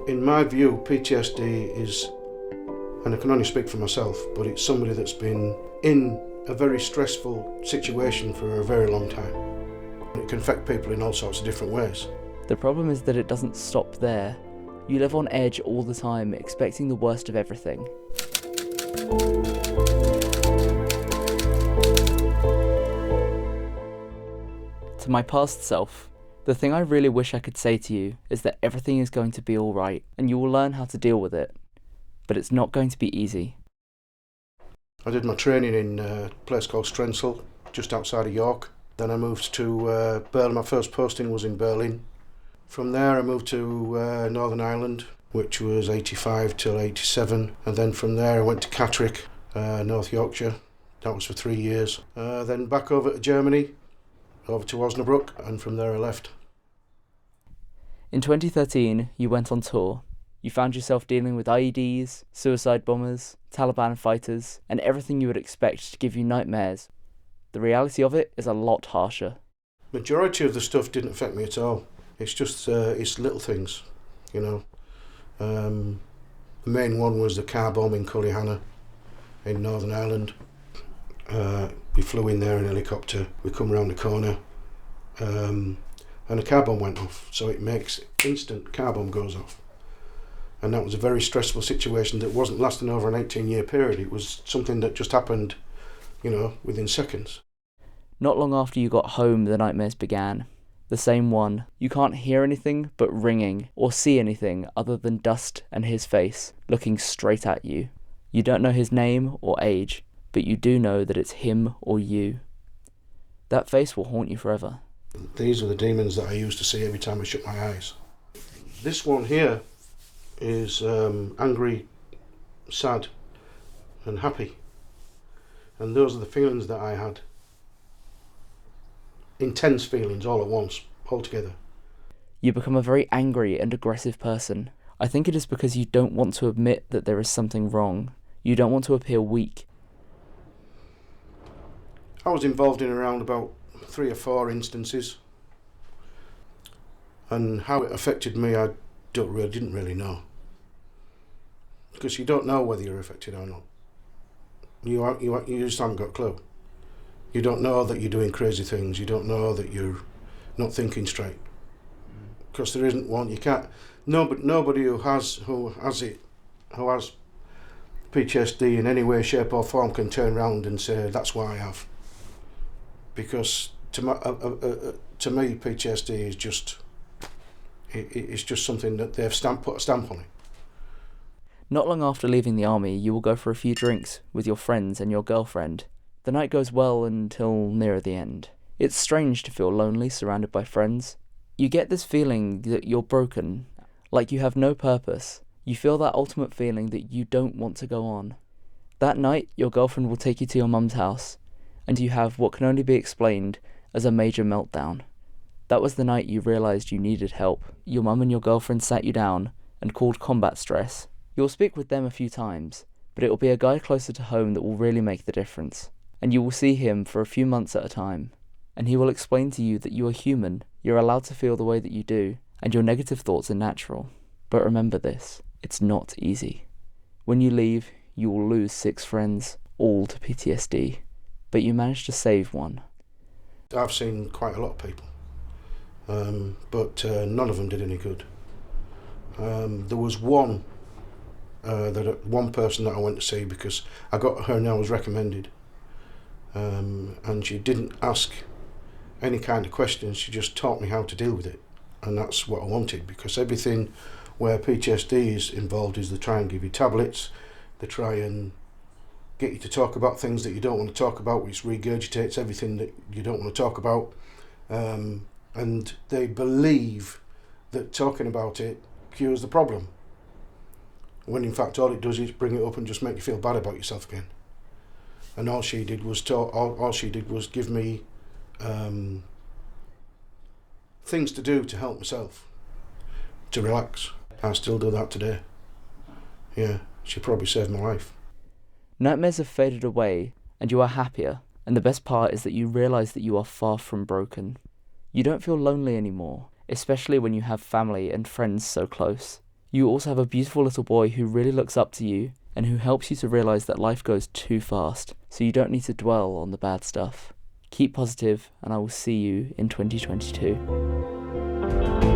In my view, PTSD is, and I can only speak for myself, but it's somebody that's been in a very stressful situation for a very long time. It can affect people in all sorts of different ways. The problem is that it doesn't stop there. You live on edge all the time, expecting the worst of everything. To my past self, the thing I really wish I could say to you is that everything is going to be alright, and you will learn how to deal with it. But it's not going to be easy. I did my training in a place called Strensel, just outside of York. Then I moved to Berlin. My first posting was in Berlin. From there I moved to Northern Ireland, which was 85 till 87. And then from there I went to Catterick, North Yorkshire. That was for 3 years. Then back over to Germany, over to Osnabrück, and from there I left. In 2013, you went on tour. You found yourself dealing with IEDs, suicide bombers, Taliban fighters, and everything you would expect to give you nightmares. The reality of it is a lot harsher. Majority of the stuff didn't affect me at all. It's just it's little things, you know. The main one was the car bomb in Cullyhanna in Northern Ireland. We flew in there in a helicopter. We come round the corner, and a car bomb went off. So it makes instant car bomb goes off. And that was a very stressful situation that wasn't lasting over an 18-year period. It was something that just happened, you know, within seconds. Not long after you got home, the nightmares began. The same one. You can't hear anything but ringing, or see anything other than dust and his face, looking straight at you. You don't know his name or age, but you do know that it's him or you. That face will haunt you forever. These are the demons that I used to see every time I shut my eyes. This one here is angry, sad, and happy. And those are the feelings that I had. Intense feelings all at once, all together. You become a very angry and aggressive person. I think it is because you don't want to admit that there is something wrong. You don't want to appear weak. I was involved in around about 3 or 4 instances. And how it affected me, I didn't really know. Because you don't know whether you're affected or not. You just haven't got a clue. You don't know that you're doing crazy things. You don't know that you're not thinking straight. Because there isn't one. You can't. Nobody who has PTSD in any way, shape or form can turn around and say that's what I have. Because to me, PTSD is just. It's just something that they've put a stamp on it. Not long after leaving the army, you will go for a few drinks with your friends and your girlfriend. The night goes well until nearer the end. It's strange to feel lonely surrounded by friends. You get this feeling that you're broken, like you have no purpose. You feel that ultimate feeling that you don't want to go on. That night, your girlfriend will take you to your mum's house, and you have what can only be explained as a major meltdown. That was the night you realised you needed help. Your mum and your girlfriend sat you down and called combat stress. You'll speak with them a few times, but it will be a guy closer to home that will really make the difference. And you will see him for a few months at a time. And he will explain to you that you are human, you're allowed to feel the way that you do, and your negative thoughts are natural. But remember this, it's not easy. When you leave, you will lose 6 friends, all to PTSD. But you managed to save one. I've seen quite a lot of people. But none of them did any good. There was one person that I went to see because I got her and I was recommended, and she didn't ask any kind of questions. She just taught me how to deal with it, and that's what I wanted, because everything where PTSD is involved is they try and give you tablets, they try and get you to talk about things that you don't want to talk about, which regurgitates everything that you don't want to talk about. And they believe that talking about it cures the problem, when in fact all it does is bring it up and just make you feel bad about yourself again. And all she did was give me things to do to help myself, to relax. I still do that today. Yeah, she probably saved my life. Nightmares have faded away, and you are happier, and the best part is that you realise that you are far from broken. You don't feel lonely anymore, especially when you have family and friends so close. You also have a beautiful little boy who really looks up to you and who helps you to realise that life goes too fast, so you don't need to dwell on the bad stuff. Keep positive, and I will see you in 2022.